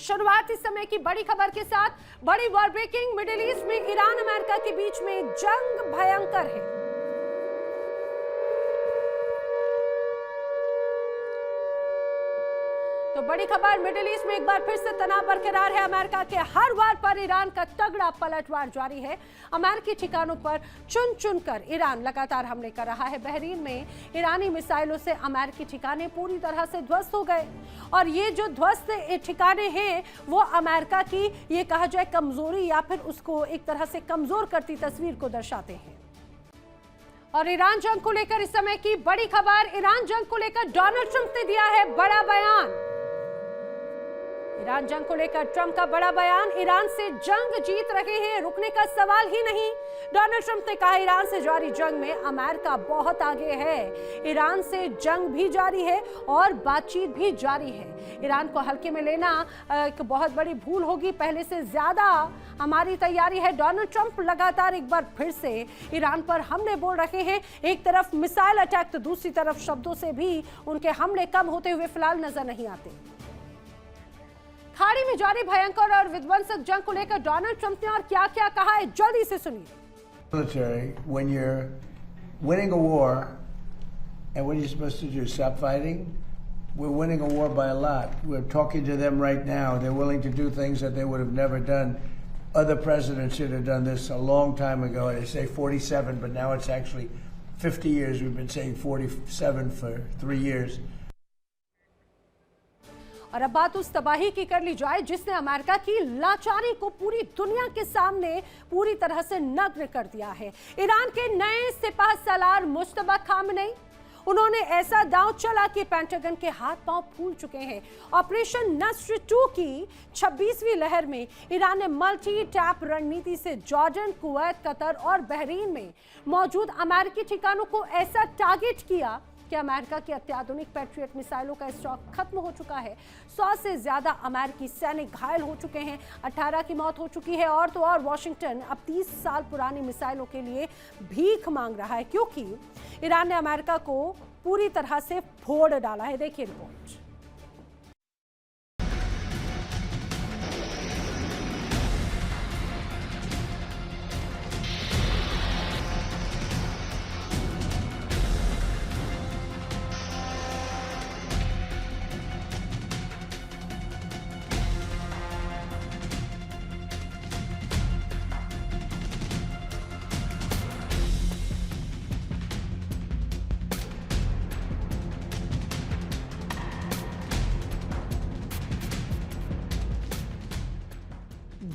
शुरुआत इस समय की बड़ी खबर के साथ। बड़ी वॉर ब्रेकिंग, मिडिल ईस्ट में ईरान अमेरिका के बीच में जंग भयंकर है। तो बड़ी खबर, मिडिल ईस्ट में एक बार फिर से तनाव बरकरार है। अमेरिका के हर वार पर ईरान का तगड़ा पलटवार जारी है। अमेरिकी ठिकानों पर चुन चुनकर ईरान लगातार हमले कर रहा है। बहरीन में ईरानी मिसाइलों से अमेरिकी ठिकाने पूरी तरह से ध्वस्त हो गए और ये जो ध्वस्त ठिकाने हैं वो अमेरिका की ये कहा जाए कमजोरी या फिर उसको एक तरह से कमजोर करती तस्वीर को दर्शाते हैं। और ईरान जंग को लेकर इस समय की बड़ी खबर, ईरान जंग को लेकर डोनाल्ड ट्रंप ने दिया है बड़ा बयान। ईरान जंग को लेकर ट्रंप का बड़ा बयान, ईरान से जंग जीत रहे हैं, रुकने का सवाल ही नहीं। डोनाल्ड ट्रंप ने कहा ईरान से जारी जंग में अमेरिका बहुत आगे है। ईरान से जंग भी जारी है और बातचीत भी जारी है। ईरान को हल्के में लेना एक बहुत बड़ी भूल होगी, पहले से ज्यादा हमारी तैयारी है। डोनाल्ड ट्रंप लगातार एक बार फिर से ईरान पर हमले बोल रहे हैं। एक तरफ मिसाइल अटैक तो दूसरी तरफ शब्दों से भी उनके हमले कम होते हुए फिलहाल नजर नहीं आते। खाड़ी में जारी भयंकर और विध्वंसक जंग को लेकर डोनाल्ड ट्रंप ने और क्या क्या कहा है, जल्दी से सुनिए। Military, when you're winning a war, and what are you supposed to do? Stop fighting? We're winning a war by a lot. We're talking to them right now. They're willing to do things that they would have never done. Other presidents should have done this a long time ago. They say 47, but now it's actually 50 years. We've been saying 47 for 3 years. और अब बात उस तबाही की कर ली जाए जिसने America की लाचारी को पूरी दुनिया के सामने पूरी तरह से नग्न कर दिया है। ईरान के नए सिपह सलार मुश्तबा खामनेई, उन्होंने ऐसा दांव चला कि पेंटागन के हाथ पांव फूल चुके हैं। ऑपरेशन नस्र 2 की 26वीं लहर में ईरान ने मल्टी टैप रणनीति से जॉर्डन, कुवैत, कतर और बहरीन में मौजूद अमेरिकी ठिकानों को ऐसा टारगेट किया कि अमेरिका की अत्याधुनिक पैट्रियट मिसाइलों का स्टॉक खत्म हो चुका है। 100 से ज्यादा अमेरिकी सैनिक घायल हो चुके हैं, 18 की मौत हो चुकी है। और तो और वॉशिंगटन अब 30 साल पुरानी मिसाइलों के लिए भीख मांग रहा है क्योंकि ईरान ने अमेरिका को पूरी तरह से फोड़ डाला है। देखिए रिपोर्ट।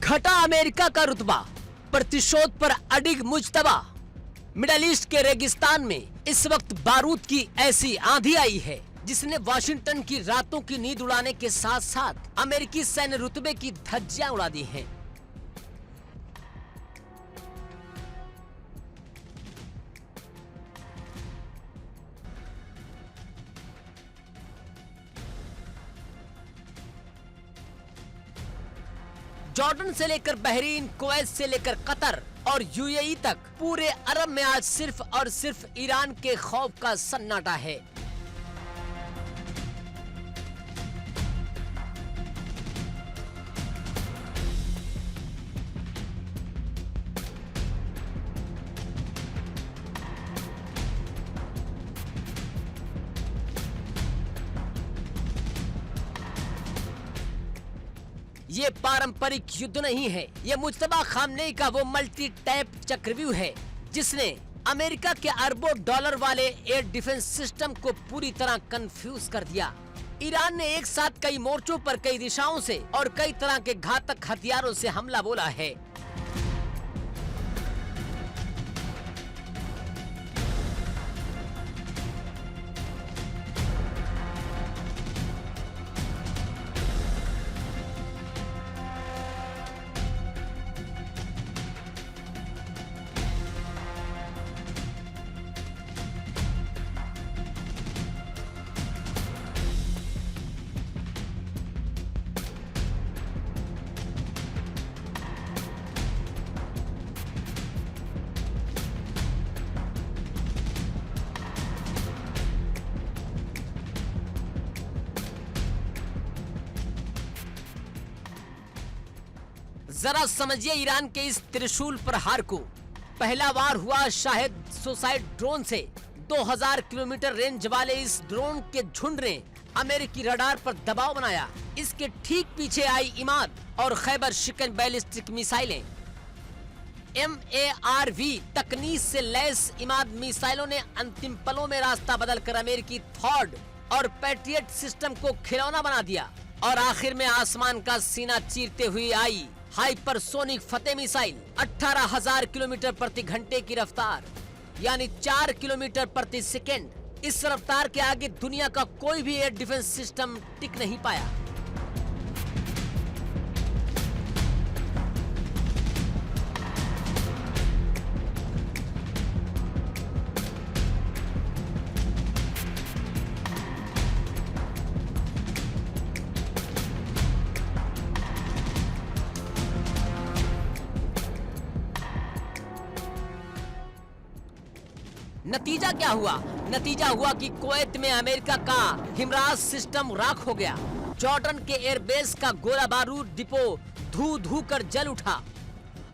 घटा अमेरिका का रुतबा, प्रतिशोध पर अडिग मुज्तबा। मिडल ईस्ट के रेगिस्तान में इस वक्त बारूद की ऐसी आंधी आई है जिसने वाशिंगटन की रातों की नींद उड़ाने के साथ साथ अमेरिकी सैन्य रुतबे की धज्जियां उड़ा दी हैं। जॉर्डन से लेकर बहरीन, कुवैत से लेकर कतर और यूएई तक पूरे अरब में आज सिर्फ और सिर्फ ईरान के खौफ का सन्नाटा है। ये पारंपरिक युद्ध नहीं है, ये मुज्तबा खामनेई का वो मल्टी टैप चक्रव्यूह है जिसने अमेरिका के अरबों डॉलर वाले एयर डिफेंस सिस्टम को पूरी तरह कंफ्यूज कर दिया। ईरान ने एक साथ कई मोर्चों पर कई दिशाओं से और कई तरह के घातक हथियारों से हमला बोला है। जरा समझिए ईरान के इस त्रिशूल प्रहार को। पहला वार हुआ शाहिद सुसाइड ड्रोन से। 2000 किलोमीटर रेंज वाले इस ड्रोन के झुंड ने अमेरिकी रडार पर दबाव बनाया। इसके ठीक पीछे आई इमाद और खैबर शिकन बैलिस्टिक मिसाइलें। MARV तकनीक से लैस इमाद मिसाइलों ने अंतिम पलों में रास्ता बदलकर अमेरिकी थॉर्ड और पैट्रियट सिस्टम को खिलौना बना दिया और आखिर में आसमान का सीना चीरते हुए आई हाइपरसोनिक फतेह मिसाइल। 18,000 किलोमीटर प्रति घंटे की रफ्तार यानी 4 किलोमीटर प्रति सेकेंड। इस रफ्तार के आगे दुनिया का कोई भी एयर डिफेंस सिस्टम टिक नहीं पाया। नतीजा क्या हुआ? नतीजा हुआ कि कुवैत में अमेरिका का हिमराज सिस्टम राख हो गया। जॉर्डन के एयरबेस का गोला बारूद डिपो धू धू कर जल उठा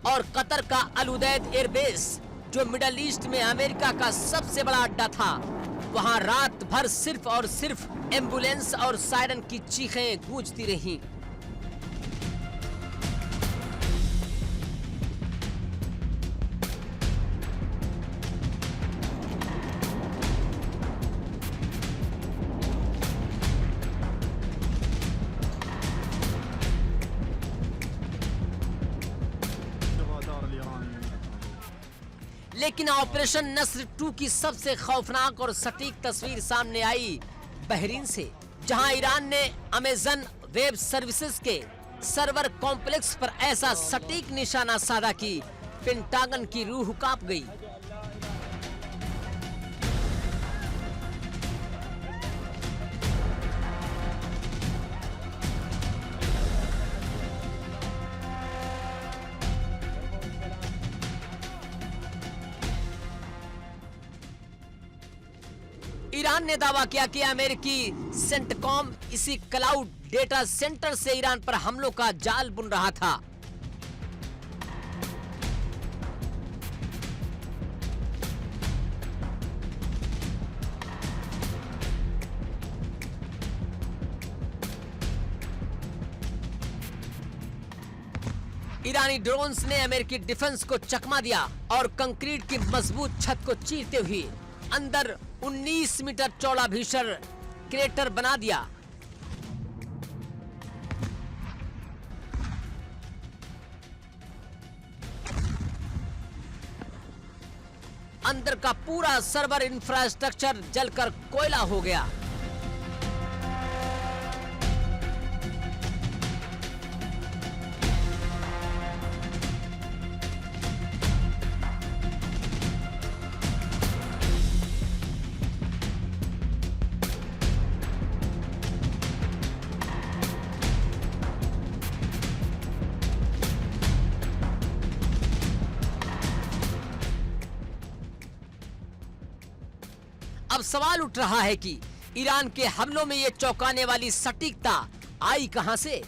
और कतर का अल उदैद एयरबेस, जो मिडल ईस्ट में अमेरिका का सबसे बड़ा अड्डा था, वहां रात भर सिर्फ और सिर्फ एम्बुलेंस और सायरन की चीखें गूंजती रहीं। लेकिन ऑपरेशन नस्र 2 की सबसे खौफनाक और सटीक तस्वीर सामने आई बहरीन से, जहां ईरान ने अमेजन वेब सर्विसेज के सर्वर कॉम्प्लेक्स पर ऐसा सटीक निशाना साधा कि पेंटागन की रूह कांप गई। ईरान ने दावा किया कि अमेरिकी सेंटकॉम इसी क्लाउड डेटा सेंटर से ईरान पर हमलों का जाल बुन रहा था। ईरानी ड्रोन्स ने अमेरिकी डिफेंस को चकमा दिया और कंक्रीट की मजबूत छत को चीरते हुए अंदर 19 मीटर चौड़ा भीषण क्रेटर बना दिया। अंदर का पूरा सर्वर इंफ्रास्ट्रक्चर जलकर कोयला हो गया। अब सवाल उठ रहा है कि ईरान के हमलों में ये चौंकाने वाली सटीकता आई कहां से?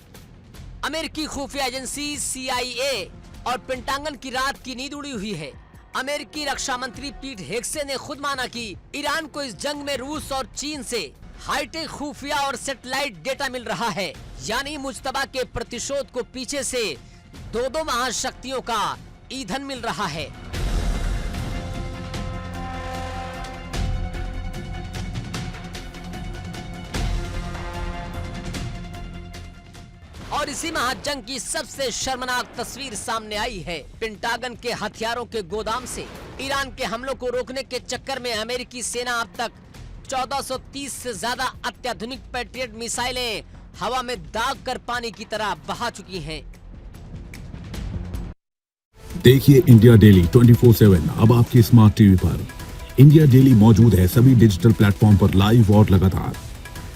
अमेरिकी खुफिया एजेंसी CIA और पेंटागन की रात की नींद उड़ी हुई है। अमेरिकी रक्षा मंत्री पीट हेग्से ने खुद माना कि ईरान को इस जंग में रूस और चीन से हाईटेक खुफिया और सैटेलाइट डेटा मिल रहा है, यानी मुज्तबा के प्रतिशोध को पीछे से दो महाशक्तियों का ईंधन मिल रहा है। और इसी महाजंग की सबसे शर्मनाक तस्वीर सामने आई है पेंटागन के हथियारों के गोदाम से। ईरान के हमलों को रोकने के चक्कर में अमेरिकी सेना अब तक 1430 से ज्यादा अत्याधुनिक पैट्रियट मिसाइलें हवा में दाग कर पानी की तरह बहा चुकी हैं। देखिए इंडिया डेली 24/7 अब आपके स्मार्ट टीवी पर। इंडिया डेली मौजूद है सभी डिजिटल प्लेटफॉर्म पर लाइव और लगातार।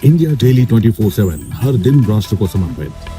इंडिया डेली 24/7 हर दिन राष्ट्र को समर्पित।